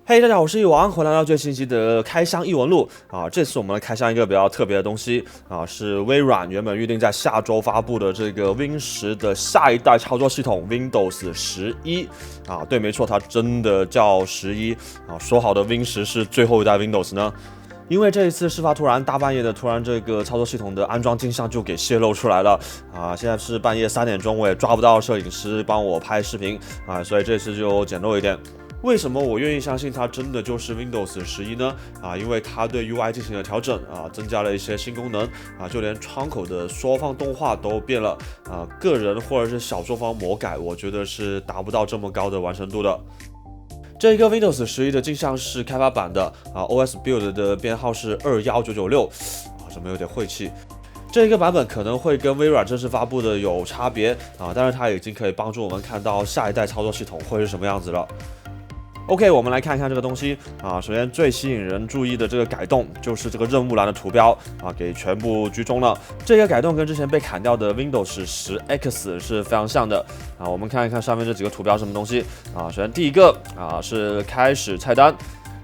嘿，大家好，我是一王，欢迎来到最新一期的开箱异闻录啊！这次我们来开箱一个比较特别的东西啊，是微软原本预定在下周发布的这个 Win10的下一代操作系统 Windows 11啊，对，没错，它真的叫11啊。说好的 Win10是最后一代 Windows 呢？因为这一次事发突然，大半夜的突然这个操作系统的安装镜像就给泄露出来了啊！现在是半夜3点钟，我也抓不到摄影师帮我拍视频啊，所以这次就简陋一点。为什么我愿意相信它真的就是 Windows 11呢？啊，因为它对 UI 进行了调整啊，增加了一些新功能啊，就连窗口的缩放动画都变了啊。个人或者是小作坊魔改，我觉得是达不到这么高的完成度的。这个 Windows 11的镜像是开发版的啊 ，OS Build 的编号是21996啊，怎么有点晦气？这个版本可能会跟微软正式发布的有差别啊，但是它已经可以帮助我们看到下一代操作系统会是什么样子了。OK， 我们来看一看这个东西啊。首先最吸引人注意的这个改动就是这个任务栏的图标啊，给全部居中了。这个改动跟之前被砍掉的 Windows 10X 是非常像的啊。我们看一看上面这几个图标是什么东西啊。首先第一个啊是开始菜单，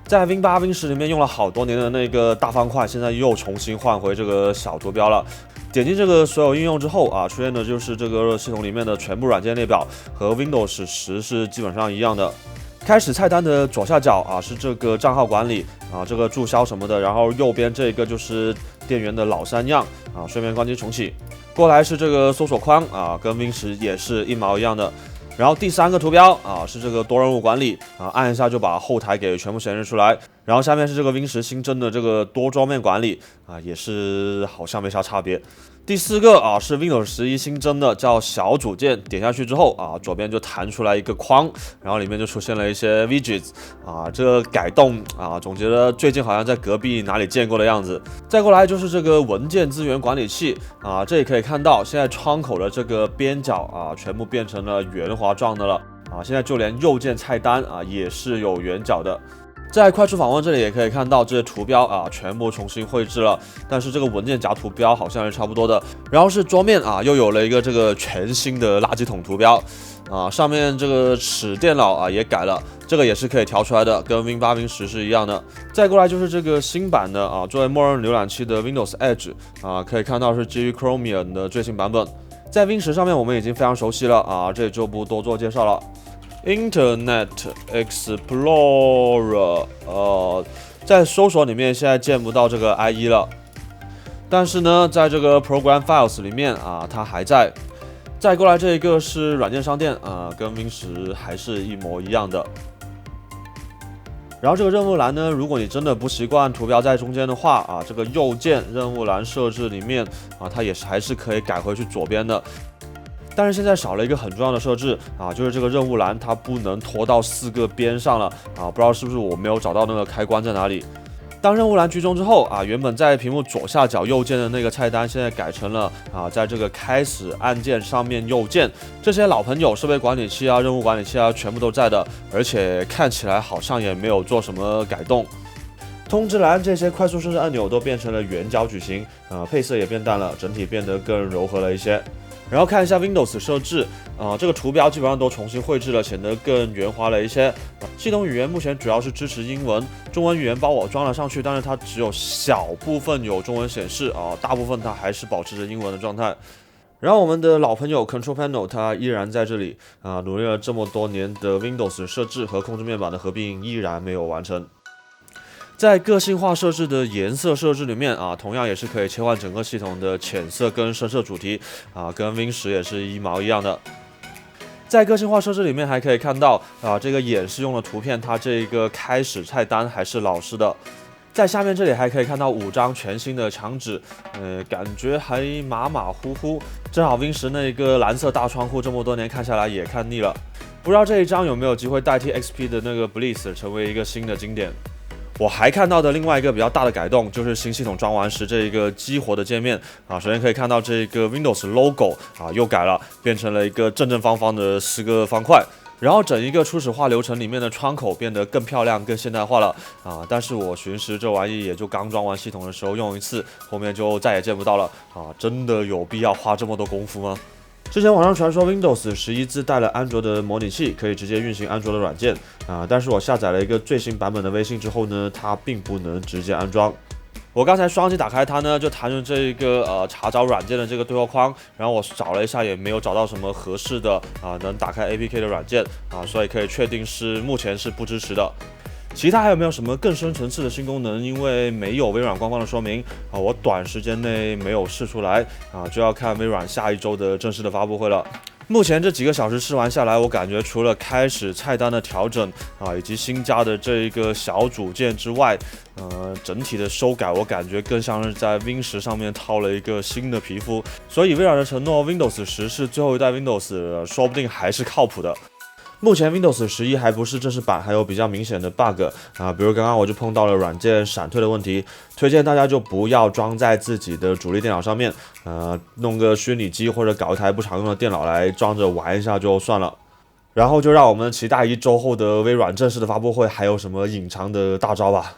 在 Win8、Win10里面用了好多年的那个大方块，现在又重新换回这个小图标了。点击这个所有应用之后啊，出现的就是这个系统里面的全部软件列表，和 Windows 10是基本上一样的。开始菜单的左下角啊是这个账号管理啊，这个注销什么的，然后右边这个就是电源的老三样啊，顺便关机重启。过来是这个搜索框啊，跟 Win10也是一毛一样的。然后第三个图标啊是这个多任务管理啊，按一下就把后台给全部显示出来。然后下面是这个 Win10新增的这个多桌面管理啊，也是好像没啥差别。第四个啊是 Windows 11新增的叫小组件，点下去之后啊，左边就弹出来一个框，然后里面就出现了一些 widgets 啊，这个改动啊，总觉得最近好像在隔壁哪里见过的样子。再过来就是这个文件资源管理器啊，这里可以看到现在窗口的这个边角啊，全部变成了圆滑状的了啊，现在就连右键菜单啊也是有圆角的。在快速访问这里也可以看到这些图标啊，全部重新绘制了，但是这个文件夹图标好像是差不多的。然后是桌面啊，又有了一个这个全新的垃圾桶图标啊，上面这个尺电脑啊也改了，这个也是可以调出来的，跟 Win8、Win10是一样的。再过来就是这个新版的啊，作为默认浏览器的 Windows Edge 啊，可以看到是基于 Chromium 的最新版本。在 Win10上面我们已经非常熟悉了啊，这里就不多做介绍了。Internet Explorer， 在搜索里面现在见不到这个 IE 了，但是呢，在这个 Program Files 里面啊，它还在。再过来这一个是软件商店啊，跟 Win10还是一模一样的。然后这个任务栏呢，如果你真的不习惯图标在中间的话啊，这个右键任务栏设置里面啊，它也是还是可以改回去左边的。但是现在少了一个很重要的设置啊，就是这个任务栏它不能拖到4个边上了啊，不知道是不是我没有找到那个开关在哪里。当任务栏居中之后啊，原本在屏幕左下角右键的那个菜单，现在改成了啊，在这个开始按键上面右键。这些老朋友设备管理器啊、任务管理器啊，全部都在的，而且看起来好像也没有做什么改动。通知栏这些快速设置按钮都变成了圆角矩形啊，配色也变淡了，整体变得更柔和了一些。然后看一下 Windows 设置啊，这个图标基本上都重新绘制了，显得更圆滑了一些。系统语言目前主要是支持英文，中文语言包我装了上去，但是它只有小部分有中文显示啊，大部分它还是保持着英文的状态。然后我们的老朋友 Control Panel 它依然在这里啊，努力了这么多年的 Windows 设置和控制面板的合并依然没有完成。在个性化设置的颜色设置里面啊，同样也是可以切换整个系统的浅色跟深色主题啊，跟 Win10也是一毛一样的。在个性化设置里面还可以看到啊，这个演示用的图片，它这个开始菜单还是老式的。在下面这里还可以看到5张全新的墙纸，感觉还马马虎虎。正好 Win10那个蓝色大窗户这么多年看下来也看腻了，不知道这一张有没有机会代替 XP 的那个 Bliss 成为一个新的经典。我还看到的另外一个比较大的改动，就是新系统装完时这一个激活的界面啊，首先可以看到这个 Windows logo 啊又改了，变成了一个正正方方的4个方块，然后整一个初始化流程里面的窗口变得更漂亮、更现代化了啊。但是我寻时这玩意也就刚装完系统的时候用一次，后面就再也见不到了啊，真的有必要花这么多功夫吗？之前网上传说 Windows 11自带了安卓的模拟器，可以直接运行安卓的软件但是我下载了一个最新版本的微信之后呢，它并不能直接安装。我刚才双击打开它呢，就弹出这一个查找软件的这个对话框，然后我找了一下也没有找到什么合适的能打开 APK 的软件所以可以确定是目前是不支持的。其他还有没有什么更深层次的新功能？因为没有微软官方的说明我短时间内没有试出来就要看微软下一周的正式的发布会了。目前这几个小时试完下来，我感觉除了开始菜单的调整以及新加的这一个小组件之外，整体的修改我感觉更像是在 Win10 上面套了一个新的皮肤。所以微软的承诺 Windows 10是最后一代 Windows，说不定还是靠谱的。目前 Windows 11还不是正式版，还有比较明显的 bug比如刚刚我就碰到了软件闪退的问题，推荐大家就不要装在自己的主力电脑上面，弄个虚拟机或者搞一台不常用的电脑来装着玩一下就算了。然后就让我们期待1周后的微软正式的发布会，还有什么隐藏的大招吧。